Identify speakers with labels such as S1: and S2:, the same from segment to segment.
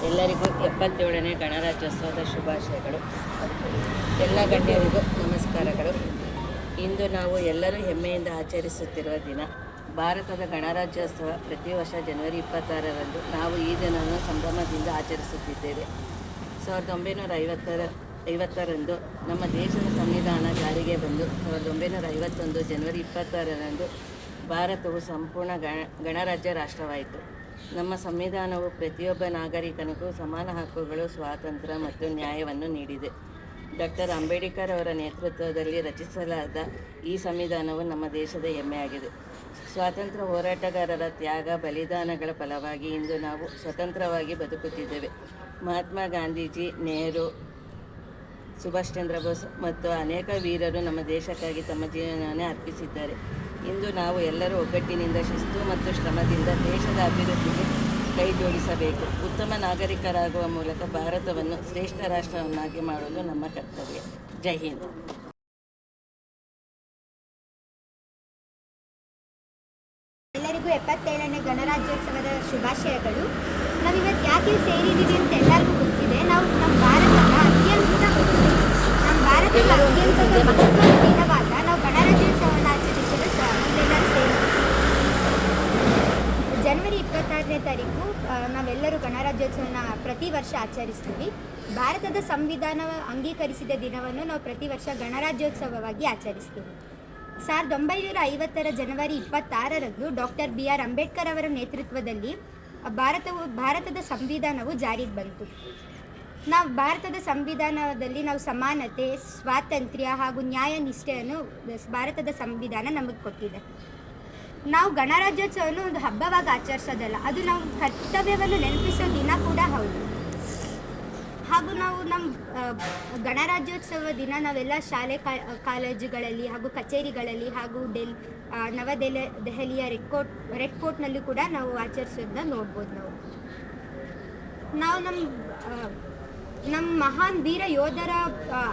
S1: ಎಲ್ಲರಿಗೂ 77ನೇ ಗಣರಾಜ್ಯೋತ್ಸವದ ಶುಭಾಶಯಗಳು. ಎಲ್ಲ ಗಣ್ಯರಿಗೂ ನಮಸ್ಕಾರಗಳು. ಇಂದು ನಾವು ಎಲ್ಲರೂ ಹೆಮ್ಮೆಯಿಂದ ಆಚರಿಸುತ್ತಿರುವ ದಿನ ಭಾರತದ ಗಣರಾಜ್ಯೋತ್ಸವ. ಪ್ರತಿ ವರ್ಷ ಜನವರಿ 26ರಂದು ನಾವು ಈ ದಿನವನ್ನು ಸಂಭ್ರಮದಿಂದ ಆಚರಿಸುತ್ತಿದ್ದೇವೆ. 1950ರಂದು ನಮ್ಮ ದೇಶದ ಸಂವಿಧಾನ ಜಾರಿಗೆ ಬಂದು 1951 ಜನವರಿ 26ರಂದು ಭಾರತವು ಸಂಪೂರ್ಣ ಗಣರಾಜ್ಯ ರಾಷ್ಟ್ರವಾಯಿತು. ನಮ್ಮ ಸಂವಿಧಾನವು ಪ್ರತಿಯೊಬ್ಬ ನಾಗರಿಕನಿಗೂ ಸಮಾನ ಹಕ್ಕುಗಳು, ಸ್ವಾತಂತ್ರ್ಯ ಮತ್ತು ನ್ಯಾಯವನ್ನು ನೀಡಿದೆ. ಡಾಕ್ಟರ್ ಅಂಬೇಡ್ಕರ್ ಅವರ ನೇತೃತ್ವದಲ್ಲಿ ರಚಿಸಲಾದ ಈ ಸಂವಿಧಾನವು ನಮ್ಮ ದೇಶದ ಹೆಮ್ಮೆಯಾಗಿದೆ. ಸ್ವಾತಂತ್ರ್ಯ ಹೋರಾಟಗಾರರ ತ್ಯಾಗ, ಬಲಿದಾನಗಳ ಫಲವಾಗಿ ಇಂದು ನಾವು ಸ್ವತಂತ್ರವಾಗಿ ಬದುಕುತ್ತಿದ್ದೇವೆ. ಮಹಾತ್ಮ ಗಾಂಧೀಜಿ, ನೆಹರು, ಸುಭಾಷ್ ಚಂದ್ರ ಬೋಸ್ ಮತ್ತು ಅನೇಕ ವೀರರು ನಮ್ಮ ದೇಶಕ್ಕಾಗಿ ತಮ್ಮ ಜೀವನವನ್ನೇ ಅರ್ಪಿಸಿದ್ದಾರೆ. ಇಂದು ನಾವು ಎಲ್ಲರೂ ಒಗ್ಗಟ್ಟಿನಿಂದ, ಶಿಸ್ತು ಮತ್ತು ಶ್ರಮದಿಂದ ದೇಶದ ಅಭಿವೃದ್ಧಿಗೆ ಕೈ ಜೋಡಿಸಬೇಕು. ಉತ್ತಮ ನಾಗರಿಕರಾಗುವ ಮೂಲಕ ಭಾರತವನ್ನು ಶ್ರೇಷ್ಠ ರಾಷ್ಟ್ರವನ್ನಾಗಿ ಮಾಡುವುದು ನಮ್ಮ ಕರ್ತವ್ಯ. ಜೈ ಹಿಂದ್.
S2: ಎಲ್ಲರಿಗೂ 77ನೇ ಗಣರಾಜ್ಯೋತ್ಸವದ ಶುಭಾಶಯಗಳು. ನಾವಿವತ್ತು ಯಾಕೆ ಸೇರಿದ್ದೀವಿ ಅಂತ ಎಲ್ಲರಿಗೂ ಗೊತ್ತಿದೆ. ನಾವು ನಮ್ಮ ಭಾರತದ ಅತ್ಯಂತ ಮಹತ್ವದ ದಿನವಾದ ನಾವು ಗಣರಾಜ್ಯೋತ್ಸವವನ್ನು ಆಚರಿಸಲು ನಾವೆಲ್ಲರೂ ಸೇರಿದ್ದೀವಿ. ಜನವರಿ 26ನೇ ತಾರೀಕು ನಾವೆಲ್ಲರೂ ಗಣರಾಜ್ಯೋತ್ಸವನ ಪ್ರತಿ ವರ್ಷ ಆಚರಿಸ್ತೀವಿ. ಭಾರತದ ಸಂವಿಧಾನ ಅಂಗೀಕರಿಸಿದ ದಿನವನ್ನು ನಾವು ಪ್ರತಿ ವರ್ಷ ಗಣರಾಜ್ಯೋತ್ಸವವಾಗಿ ಆಚರಿಸ್ತೀವಿ. 1950ರ ಜನವರಿ 26ರಂದು ಡಾಕ್ಟರ್ BR ಅಂಬೇಡ್ಕರ್ ಅವರ ನೇತೃತ್ವದಲ್ಲಿ ಭಾರತದ ಸಂವಿಧಾನವು ಜಾರಿಗೆ ಬಂತು. ಭಾರತದ ಸಂವಿಧಾನದಲ್ಲಿ ನಾವು ಸಮಾನತೆ, ಸ್ವಾತಂತ್ರ್ಯ ಹಾಗೂ ನ್ಯಾಯ ನಿಷ್ಠೆಯನ್ನು ಭಾರತದ ಸಂವಿಧಾನ ನಮಗೆ ಕೊಟ್ಟಿದೆ. ನಾವು ಗಣರಾಜ್ಯೋತ್ಸವವನ್ನು ಒಂದು ಹಬ್ಬವಾಗಿ ಆಚರಿಸೋದಲ್ಲ, ಅದು ನಾವು ಕರ್ತವ್ಯವನ್ನು ನೆನಪಿಸೋ ದಿನ ಕೂಡ ಹೌದು. ಹಾಗೂ ನಾವು ನಮ್ಮ ಗಣರಾಜ್ಯೋತ್ಸವ ದಿನ ನಾವೆಲ್ಲ ಶಾಲೆ ಕಾಲೇಜುಗಳಲ್ಲಿ ಹಾಗೂ ಕಚೇರಿಗಳಲ್ಲಿ ಹಾಗೂ ದೆಹಲಿಯ ರೆಡ್ ಫೋರ್ಟ್ನಲ್ಲೂ ಕೂಡ ನಾವು ಆಚರಿಸೋದನ್ನ ನೋಡ್ಬೋದು. ನಾವು ನಮ್ಮ ಮಹಾನ್ ವೀರ ಯೋಧರ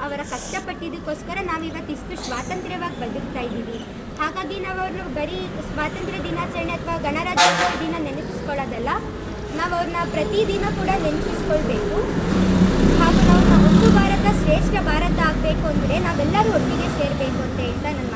S2: ಅವರ ಕಷ್ಟಪಟ್ಟಿದ್ದಕ್ಕೋಸ್ಕರ ನಾವಿವತ್ತು ಇಷ್ಟು ಸ್ವಾತಂತ್ರ್ಯವಾಗಿ ಬದುಕ್ತಾ ಇದ್ದೀವಿ. ಹಾಗಾಗಿ ನಾವು ಅವ್ರನ್ನ ಬರೀ ಸ್ವಾತಂತ್ರ್ಯ ದಿನಾಚರಣೆ ಅಥವಾ ಗಣರಾಜ್ಯೋತ್ಸವ ದಿನ ನೆನಪಿಸ್ಕೊಳ್ಳೋದಲ್ಲ, ನಾವು ಅವ್ರನ್ನ ಪ್ರತಿದಿನ ಕೂಡ ನೆನಪಿಸ್ಕೊಳ್ಬೇಕು. ಹಾಗೂ ನಾವು ಒಂದು ಭಾರತ ಶ್ರೇಷ್ಠ ಭಾರತ ಆಗಬೇಕು ಅಂದರೆ ನಾವೆಲ್ಲರೂ ಒಟ್ಟಿಗೆ ಸೇರಬೇಕು ಅಂತ ಹೇಳ್ತಾ ನನ್ನ